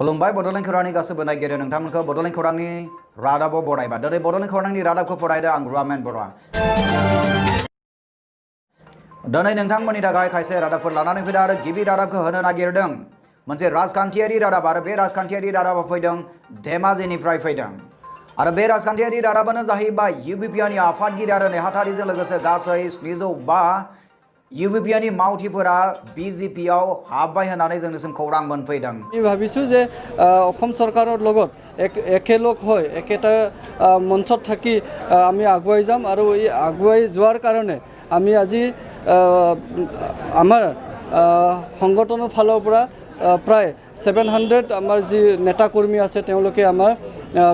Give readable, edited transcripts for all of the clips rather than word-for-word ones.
खुलुमबाय बड'लेण्ड खौरांनि गासैबो नायगिरि नोंथांमोनखौ बड'लेण्ड खौरांनि रादाबाव बरायबाय दिनै बड'लेण्ड खौरांनि रादाबखौ फरायदों आं रुवामेन बर'आ दिनै नोंथांमोननि थाखाय खायसे रादाबफोर लानानै फैदों आरो गिबि रादाबखौ होनो नागिरदों मोनसे राजखान्थियारि रादाब आरो बे राजखान्थियारि रादाबा फैदों धेमाजिनिफ्राय फैदों आरो बे राजखान्थियारि रादाबानो जाहैबाय इउबिपिनि आफादगिरि आरो नेहाथारिजों लोगोसे गासै 705 इउबिपिनि मावथिफोरा बिजेपियाव हाबबाय होननानै जोंनिसिम खौरां मोनफैदों। আমি ভাবিছো যে অসম চৰকাৰৰ লগত একেলগ হৈ একেটা মঞ্চত থাকি আমি আগুৱাই যাম আৰু এই আগুৱাই যোৱাৰ কাৰণে আমি আজি আমাৰ সংগঠনৰ ফালৰ পৰা প্ৰায় 700 আমাৰ যি নেতা কৰ্মী আছে তেওঁলোকে আমাৰ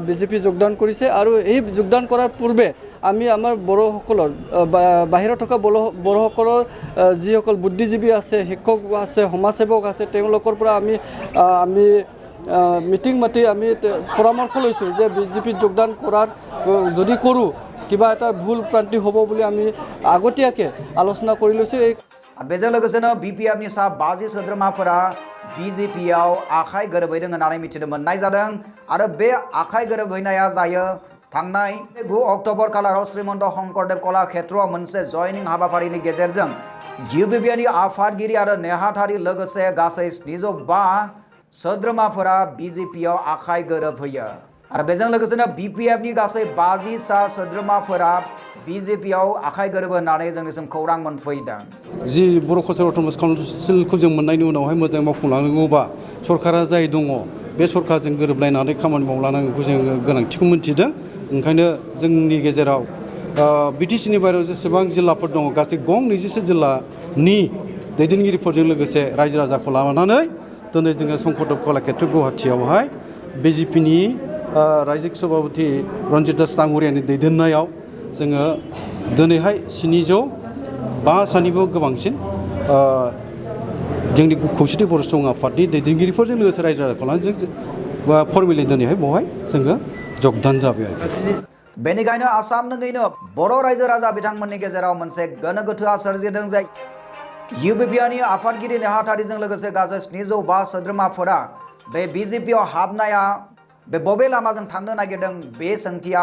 বিজেপি যোগদান কৰিছে আৰু এই যোগদান কৰাৰ পূৰ্বে আমি আমাৰ বড়োসকলৰ বাহিৰত থকা বড়োসকলৰ যিসকল বুদ্ধিজীৱী আছে শিক্ষক আছে সমাজসেৱক আছে তেওঁলোকৰ পৰা আমি মিটিং মাতি আমি পৰামৰ্শ লৈছোঁ যে বিজেপিত যোগদান কৰাৰ যদি কৰোঁ কিবা এটা ভুল প্ৰান্তি হ'ব বুলি আমি আগতীয়াকৈ আলোচনা কৰি লৈছোঁ। बेजों लोगोसेनो बिपिएफनि सा 50 सोद्रोमाफोरा बिजेपियाव आखाइ गोरोबहैदों होननानै मिथिनो मोननाय जादों आरो बे आखाइ गोरोबहैनाया जायो थांनाय 9 अक्ट'बर खालाराव श्रीमन्त शंकरदेव कलाक्षेत्रआव मोनसे जयनिं हाबाफारिनि गेजेरजों इउबिपिनि आफादगिरि आरो नेहाथारि लोगोसे गासै 705 सोद्रोमाफोरा बिजेपियाव आखाइ गोरोबहैयो आरो बेजों लोगोसेनो बिपिएफनि गासै 50 सा सोद्रोमाफोरा बिजेपियाव आखाइ गोरोबो होननानै जोंनिसिम खौरां मोनफैदों। जि बर' कालचार अट'नमास काउन्सिलखौ जों मोननायनि उनावहाय मोजां मावफुंलांनांगौबा सरकारा जाय दङ बे सरकारजों गोरोबलायनानै खामानि मावलांनांगौखौ जों गोनांथिखौ मोनथिदों। ओंखायनो जोंनि गेजेराव बिटिसिनि बायरायाव जेसेबां जिल्लाफोर दङ गासै 27 जिल्लानि दैदेनगिरिफोरजों लोगोसे रायजो राजाखौ लानानै दिनै जोङो शंकरदेव कलाक्षेत्र गुवाहाटीयावहाय बिजेपिनि रायजो सभापति रन्जित दास डांगरियानि दैदेननायाव जोङो दिनैहाय 705 सानिबो गोबांसिन जोंनि खौसेथि बर' सुबुं आफादनि दैदेनगिरिफोरजों लोगोसे रायजो राजाखौ लानानै फर्मेलि दिनैहाय बेवहाय जोङो जगदान जाबाय आरो बेनिखायनो आसाम नाङैनो बर' रायजो राजा बिथांमोननि गेजेराव मोनसे गोनो गोथोआ सोरजिदों जे इउबिपिनि आफादगिरि नेहाथारिजों लोगोसे गासै 705 सोद्रोमाफोरा बे बिजेपियाव हाबनाया बे बबे लामाजों थांनो नागिरदों बे सोंथिया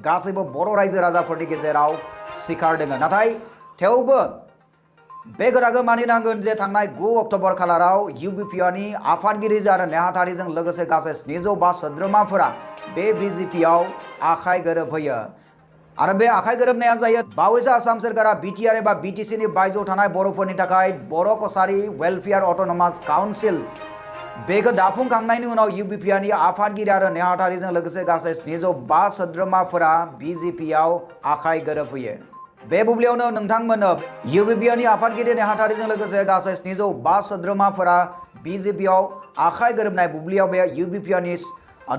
गासैबो बर' रायजो राजाफोरनि गेजेराव सिखारदों नाथाय थेवबो बे खोथाखौ मानिनांगोन जे थांनाय 9 अक्ट'बर खालाराव इउबिपिनि आफादगिरि आरो नेहाथारिजों लोगोसे गासै 705 सोद्रोमाफोरा बे बिजेपियाव आखाइ गोरोबहैयो आरो बे आखाइ गोरोबनाया जायो बावैसो आसाम सोरखारा बिटिआर एबा बिटिसिनि बायजोआव थानाय बर'फोरनि थाखाय बर' कसारी वेलफेयार अट'नमास काउन्सिल बेखौ दाफुंखांनायनि उनाव इउबिपिनि आफादगिरि आरो नेहाथारिजों लोगोसे गासै 705 सोद्रोमाफोरा बिजेपियाव आखाइ गोरोबहैयो। बे बुब्लियावनो नोंथांमोननो इउबिपिनि आफादगिरि नेहाथारिजों लोगोसे गासै 705 सोद्रोमाफोरा बिजेपियाव आखाइ गोरोबनाय बुब्लियाव बे इउबिपिनि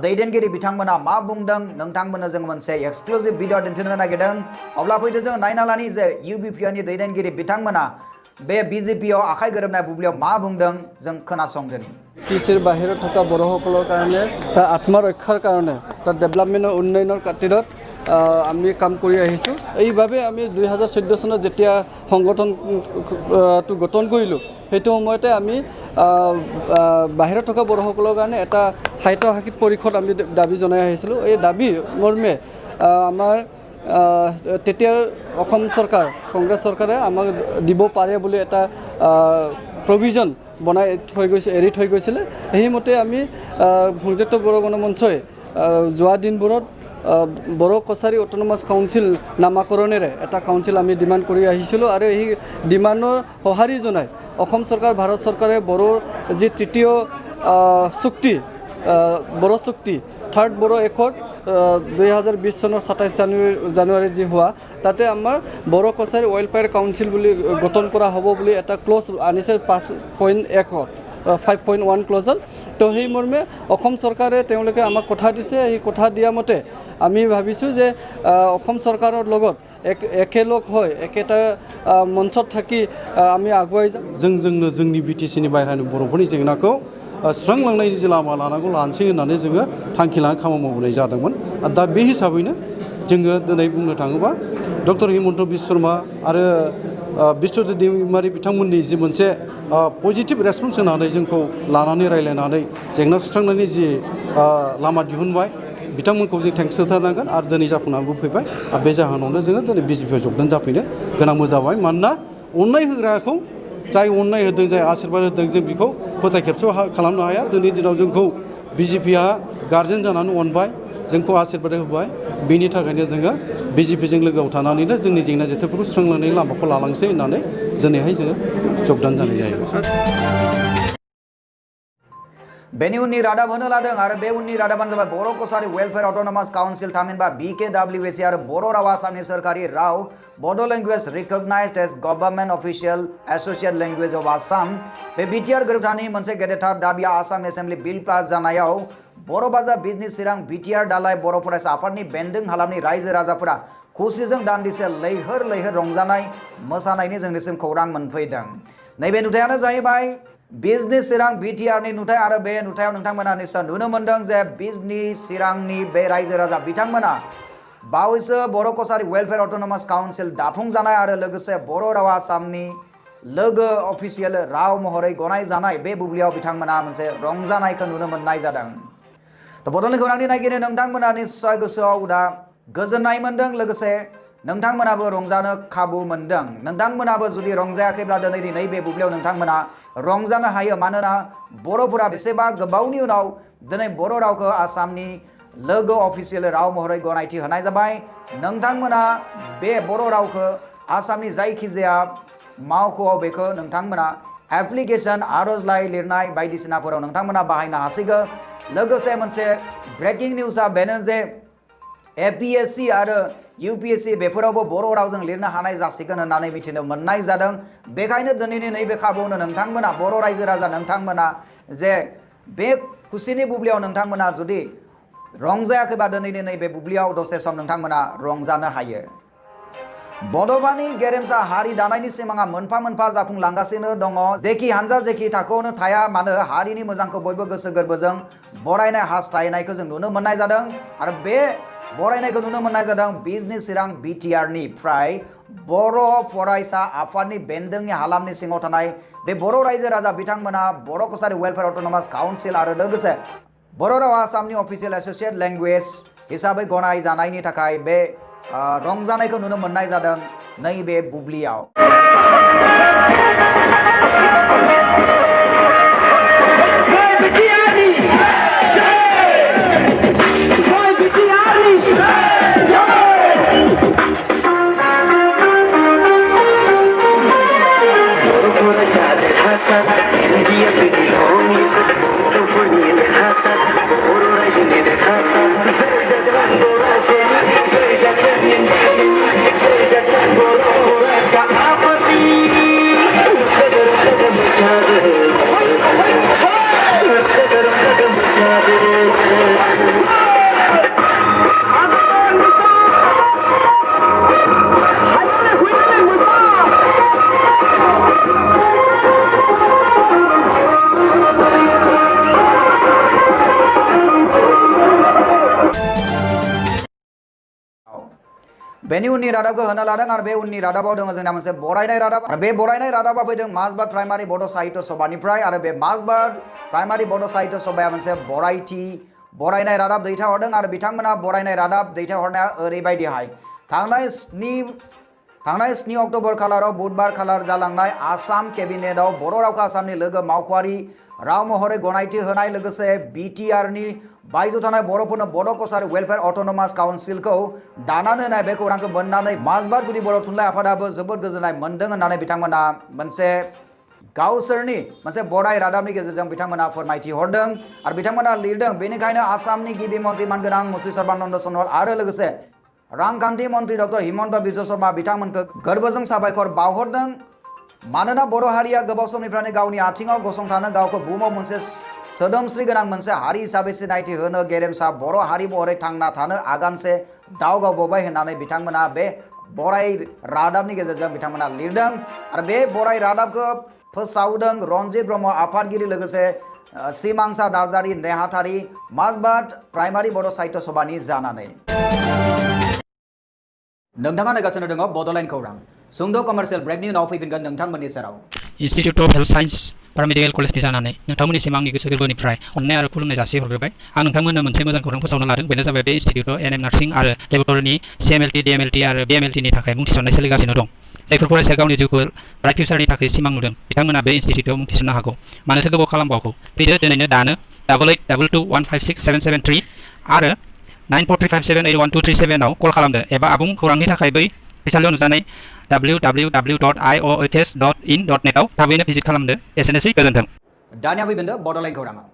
दैदेनगिरि बिथांमोना मा बुंदों नोंथांमोननो जों मोनसे एक्सक्लुसिभ भिडिअ दिन्थिनो नागिरदों अब्ला फैदो जों नायना लानि जे इउबिपिनि दैदेनगिरि बिथांमोना बे बिजेपियाव आखाइ गोरोबनाय बुब्लियाव मा बुंदों जों खोनासंदोनि। কৃষিৰ বাহিৰত থকা বড়োসকলৰ কাৰণে তাৰ আত্মৰক্ষাৰ কাৰণে তাৰ ডেভেলপমেণ্টৰ উন্নয়নৰ খাতিৰত আমি কাম কৰি আহিছোঁ। এইভাৱে আমি 2014 চনত যেতিয়া সংগঠনটো গঠন কৰিলোঁ সেইটো সময়তে আমি বাহিৰত থকা বড়োসকলৰ কাৰণে এটা সাহিত্যসাহিত্য পৰিষদ আমি দাবী জনাই আহিছিলোঁ। এই দাবী মৰ্মে আমাৰ তেতিয়াৰ অসম চৰকাৰ কংগ্ৰেছ চৰকাৰে আমাক দিব পাৰে বুলি এটা প্ৰভিজন বনাই থৈ গৈছে এৰি থৈ গৈছিলে। সেইমতে আমি সংযুক্ত বড়ো গণমঞ্চই যোৱা দিনবোৰত বড়ো কছাৰী অট'নমাছ কাউন্সিল নামাকৰণেৰে এটা কাউন্সিল আমি ডিমাণ্ড কৰি আহিছিলোঁ আৰু এই ডিমাণ্ডৰ সঁহাৰি জনাই অসম চৰকাৰ ভাৰত চৰকাৰে বড়োৰ যি তৃতীয় চুক্তি বড়ো চুক্তি থাৰ্ড বড়ো একৰ্ড 2020 চনৰ 27 জানুৱাৰীত যি হোৱা তাতে আমাৰ বড়ো কছাৰী ৱেলফেয়াৰ কাউন্সিল বুলি গঠন কৰা হ'ব বুলি এটা ক্লজ আনিছে 5.1 ক্লজত। তো সেই মৰ্মে অসম চৰকাৰে তেওঁলোকে আমাক কথা দিছে। এই কথা দিয়া মতে আমি ভাবিছোঁ যে অসম চৰকাৰৰ লগত একেলগ হৈ একেটা মঞ্চত থাকি আমি আগুৱাই যাম। जोंनो जोंनि बिटिसिनि बायह्रानि बर'फोरनि जेंनाखौ सुस्रांलांनायनि जे लामा लानोसै होननानै जोङो थांखि लानानै खामानि मावबोनाय जादोंमोन। दा बे हिसाबैनो जोङो दिनै बुंनो थाङोबा डक्टर हिमन्त बिश्व शर्मा आरो बिश्वजित दैमारि बिथांमोननि जि मोनसे पजिटिभ रेसपन्स होनानै जोंखौ लानानै रायलायनानै जेंना सुस्रांनायनि जि लामा दिहुनबाय बिथांमोनखौ जों थेंक्स होथारनांगोन आरो दिनै जाफुंनानैबो फैबाय आरो बे जाहोनावनो जोङो दिनै बिजेपिआव जगदान जाफैनो गोनांबो जाबाय मानोना अननाय होग्राखौ जाय अननाय होदों जाय आशीर्बाद होदों जों बेखौ फोथाय खेबसेयाव खालामनो हाया दिनैनि दिनाव जोंखौ बिजेपिआ गार्जेन जानानै अनबाय जोंखौ आशीर्बाद होबाय बेनि थाखायनो जोङो बिजेपिजों लोगोआव थानानैनो जोंनि जेंना जेथोफोरखौ सुस्रांलांनायनि लामाखौ लालांसै होननानै दिनैहाय जोङो जगदान जानाय जायो बेनि उननि रादाब होनो लादों आरो बे उननि रादाबानो जाबाय Bodo' Kachari welfare autonomous council थामहिनबा BKWSC आरो बर' रावा आसामनि सोरखारि राव Bodo' language recognized as government official associate language of Assam बे बिटिआर गोरोबथानि मोनसे गेदेरथार दाबिया आसाम एसेम्बलि बिल पास जानायाव बर' बाजार बिजनेस चिरां बिटिआर दालाय बर' फरायसा आफादनि बेन्दों हालामनि रायजो राजाफोरा खुसिजों दान्दिसे लैहोर लैहोर रंजानाय मोसानायनि जोंनिसिम खौरां मोनफैदों नैबे नुथायानो जाहैबाय बिजनेस चिरां बिटिआरनि नुथाय आरो बे नुथायाव नोंथांमोना निश्चय नुनो मोनदों जे बिजनेस चिरांनि बे रायजो राजा बिथांमोना बावैसो बर' कसारि वेलफेयार अट'नमास काउन्सिल दाफुंजानाय आरो लोगोसे बर' रावा आसामनि लोगो अफिसियेल राव महरै गनायजानाय बे बुब्लियाव बिथांमोना मोनसे रंजानायखौ नुनो मोननाय जादों बड'लेण्ड खौरांनि नायगिरि नोंथांमोना निश्चय गोसोआव दा गोजोननाय मोनदों लोगोसे नोंथांमोनाबो रंजानो खाबु मोनदों नोंथांमोनाबो जुदि रंजायाखैब्ला दिनैनि नैबे बुब्लियाव नोंथांमोना रंजानो हायो मानोना बर'फोरा बेसेबा गोबावनि उनाव दिनै बर' रावखौ आसामनि लोगो अफिसियेल राव महरै गनायथि होनाय जाबाय नोंथांमोना बे बर' रावखौ आसामनि जायखिजाया मावख'आव बेखौ नोंथांमोना एप्लिकेशन आर'जलाइ लिरनाय बायदिसिनाफोराव नोंथांमोना बाहायनो हासिगोन लोगोसे मोनसे ब्रेकिं निउसआ बेनो जे APSC आरो UPSC बेफोरावबो बर' रावजों लिरनो हानाय जासिगोन होननानै मिथिनो मोननाय जादों बेखायनो दिनैनि नैबे खाबुआवनो नोंथांमोना बर' रायजो राजा नोंथांमोना जे बे खुसिनि बुब्लियाव नोंथांमोना जुदि रंजायाखैबा दिनैनि नैबे बुब्लियाव दसे सम नोंथांमोना रंजानो हायो बड'फानि गेरेमसा हारि दानायनि सिमाङा मोनफा मोनफा जाफुंलांगासिनो दङ जेखि हानजा जेखि थाखोआवनो थाया मानो हारिनि मोजांखौ बयबो गोसो गोरबोजों बरायनाय हास्थायनायखौ जों नुनो मोननाय जादों आरो बे बरायनायखौ नुनो मोननाय जादों बिजनेस चिरां बिटिआरनिफ्राय बर' फरायसा आफादनि बेन्दोंनि हालामनि सिङाव थानाय बे बर' रायजो राजा बिथांमोना बर' कसारि वेलफेयार अट'नमास काउन्सिल आरो लोगोसे बर' रावा आसामनि अफिसियेल एसोसिएट लेंगुवेज हिसाबै गनाय जानायनि थाखाय बे रंजानायखौ नुनो मोननाय जादों नैबे बुब्लियाव बेनि उननि रादाबखौ होनो लादों आरो बे उननि रादाबाव दङ जोंना मोनसे बरायनाय रादाब आरो बे बरायनाय रादाबा फैदों माजबाद प्राइमारि बड' साहित्य सभानिफ्राय आरो बे माजबाद प्राइमारि बड' साहित्य सभाया मोनसे बरायनाय रादाब दैथायहरदों आरो बिथांमोना बरायनाय रादाब दैथायहरनाया ओरैबायदिहाय थांनाय 7 अक्ट'बर खालाराव बुधबार खालार जालांनाय आसाम केबिनेटआव बर' रावखौ आसामनि लोगो मावख'आरि राव महरै गनायथि होनाय लोगोसे बिटिआरनि बायजोआव थानाय बर'फोरनो बड' कसारि वेलफेयार अट'नमास काउन्सिलखौ दानानै होनाय बे खौरांखौ मोननानै माजबाद गुदि बर' थुनलाइ आफादाबो जोबोद गोजोननाय मोनदों होननानै बिथांमोना मोनसे गावसोरनि मोनसे बराय रादाबनि गेजेरजों बिथांमोना फोरमायथि हरदों आरो बिथांमोना लिरदों बेनिखायनो आसामनि गिबि मन्त्रि मानगोनां मुस्रि सर्बानन्द सनवाल आरो लोगोसे रांखान्थि मन्त्रि डक्टर हिमन्त बिश्व शर्मा बिथांमोनखौ गोरबोजों साबायखर बावहरदों मानोना बर' हारिया गोबाव समनिफ्रायनो गावनि आथिङाव गसंथानो गावखौ बुहुमाव मोनसे सोदोमस्रि गोनां मोनसे हारि हिसाबै सिनायथि होनो गेरेमसा बर' हारि महरै थांना थानो आगानसे दावगाबोबाय होननानै बिथांमोना बे बराय रादाबनि गेजेरजों बिथांमोना लिरदों आरो बे बराय रादाबखौ फोसावदों रन्जित ब्रह्म आफादगिरि लोगोसे सिमांसा नार्जारि नेहाथारि माजबाद प्राइमारि बड' साहित्य सभानि जानानै नोंथाङा नायगासिनो दङ बड'लेण्ड खौरां सुंद' कमार्शियेल ब्रेकनि उनाव फैफिनगोन नोंथांमोननि सेराव। Institute of health science paramedical कलेजनि जानानै नोंथांमोननिसिम आंनि गोसो गोरबोनिफ्राय अननाय आरो खुलुमनाय जासिहरग्रोबाय। आं नोंथांमोननो मोनसे मोजां खौरां फोसावनो लादों। बेनो जाबाय बे इन्स्टिट्यूटआव एनएम नार्सिं आरो लेबरेटरिनि CMLT, DMLT आरो BMLTनि थाखाय मुं थिसननाय सोलिगासिनो दं। जायफोर फरायसाया गावनि जिउखौ ब्राइट फिउचारनि थाखाय सिमां नुदों बिथांमोना बे इन्स्टिट्यूटआव मुं थिसननो हागौ। मानोथो गोबाव खालामबावगौ? फैदो दिनैनो दानो 8822215677 आरो 9435781237 आव कल खालामदो एबा आबुं खौरांनि थाखाय बै फरायसालियाव नुजानाय www.iohs.in.net आव थाबैनो भिजिट खालामदो। एसेनोसै, गोजोन्थों। दानिया फैफिनदो बड'लेण्ड खौराङाव।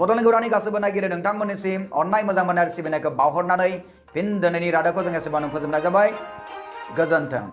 बड'लेण्ड खौरांनि गासैबो नायगिरि नोंथांमोननिसिम अननाय मोजां मोननाय सिबिनायखौ बावहरनानै फिन दिनैनि रादाबखौ जों एसेबांनो फोजोबनाय जाबाय। गोजोन्थों।